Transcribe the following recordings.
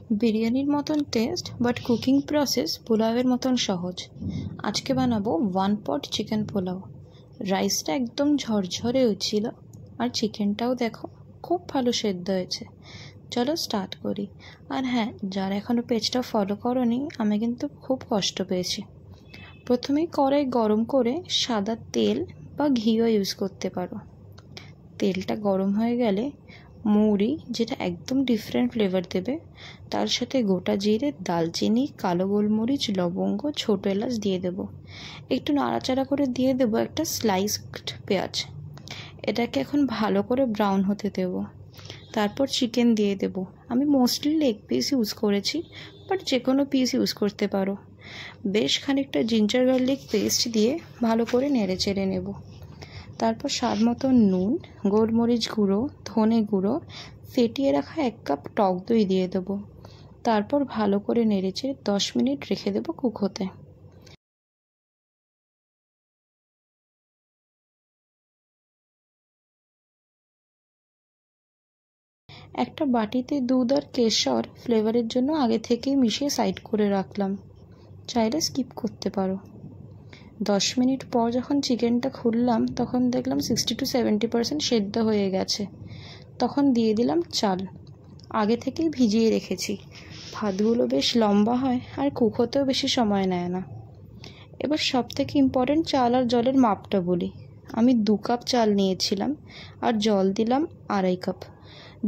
বিরিয়ানির মতন test but cooking process পোলাওয়ের মতন সহজ। আজকে বানাবো 1 পট চিকেন পোলাও। রাইসটা একদম ঝরঝরে হচ্ছিল আর চিকেনটাও দেখো খুব ভালো সেদ্ধ হয়েছে। চলো স্টার্ট করি। আর হ্যাঁ, যারা এখনও পেজটা ফলো করোনি, আমি কিন্তু খুব কষ্ট পেয়েছি। প্রথমেই কড়াই গরম করে সাদা তেল বা ঘিও ইউজ করতে পারো। তেলটা গরম হয়ে গেলে মৌরি, যেটা একদম ডিফারেন্ট ফ্লেভার দেবে, তার সাথে গোটা জিরে, দালচিনি, কালো গোলমরিচ, লবঙ্গ, ছোটো এলাচ দিয়ে দেবো। একটু নাড়াচাড়া করে দিয়ে দেবো একটা স্লাইসড পেঁয়াজ। এটাকে এখন ভালো করে ব্রাউন হতে দেব। তারপর চিকেন দিয়ে দেব। আমি মোস্টলি লেগ পিস ইউজ করেছি, বাট যে কোনো পিস ইউজ করতে পারো। বেশ খানিকটা জিঞ্জার গার্লিক পেস্ট দিয়ে ভালো করে নেড়ে চেড়ে নেব। তারপর স্বাদ মতো নুন, গোলমরিচ গুঁড়ো, ধনে গুঁড়ো, ফেটিয়ে রাখা 1 কাপ টক দই দিয়ে দেবো। তারপর ভালো করে নেড়েচেড়ে 10 মিনিট রেখে দেবো কুক হতে। একটা বাটিতে দুধ আর কেশর ফ্লেভারের জন্য আগে থেকেই মিশিয়ে সাইড করে রাখলাম, চাইলে স্কিপ করতে পারো। 10 মিনিট পর যখন চিকেনটা খুললাম, তখন দেখলাম 60 to 70% সেদ্ধ হয়ে গেছে। তখন দিয়ে দিলাম চাল। আগে থেকেই ভিজিয়ে রেখেছি। ভাতগুলো বেশ লম্বা হয় আর কুক হতেও বেশি সময় নেয় না। এবার সবথেকে ইম্পর্টেন্ট চাল আর জলের মাপটা বলি। আমি 2 কাপ চাল নিয়েছিলাম আর জল দিলাম 2.5 কাপ।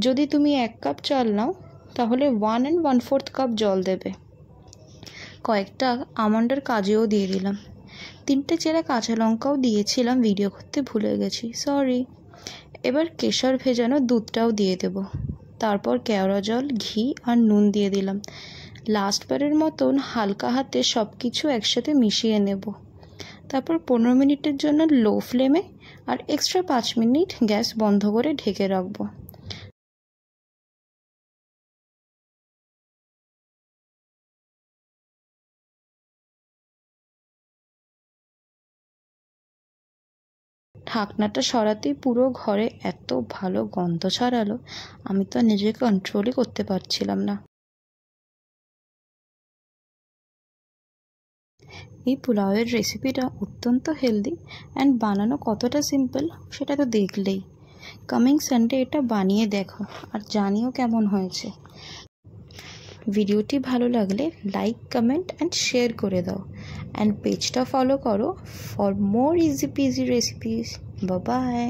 যদি তুমি 1 কাপ চাল নাও, তাহলে 1 and 1/4 কাপ জল দেবে। কয়েকটা আমন্ডের কাজুও দিয়ে দিলাম। 3টে চেরা কাঁচা লঙ্কাও দিয়েছিলাম, ভিডিও করতে ভুলে গেছি, সরি। এবার কেশর ভেজানো দুধটাও দিয়ে দেব। তারপর কেওড়া জল, ঘি আর নুন দিয়ে দিলাম। লাস্টবারের মতন হালকা হাতে সব কিছু একসাথে মিশিয়ে নেব। তারপর 15 মিনিটের জন্য লো ফ্লেমে আর এক্সট্রা 5 মিনিট গ্যাস বন্ধ করে ঢেকে রাখবো। ঢাকনাটা সরাতেই পুরো ঘরে এত ভালো গন্ধ ছড়ালো, আমি তো নিজেকে কন্ট্রোলই করতে পারছিলাম না। এই পোলাওয়ের রেসিপিটা অত্যন্ত হেলদি অ্যান্ড বানানো কতটা সিম্পল সেটা তো দেখলেই। কামিং সানডে এটা বানিয়ে দেখো আর জানিও কেমন হয়েছে। ভিডিওটি ভালো লাগলে লাইক, কমেন্ট অ্যান্ড শেয়ার করে দাও, অ্যান্ড পেজটা ফলো করো for more easy PG recipes. Bye bye.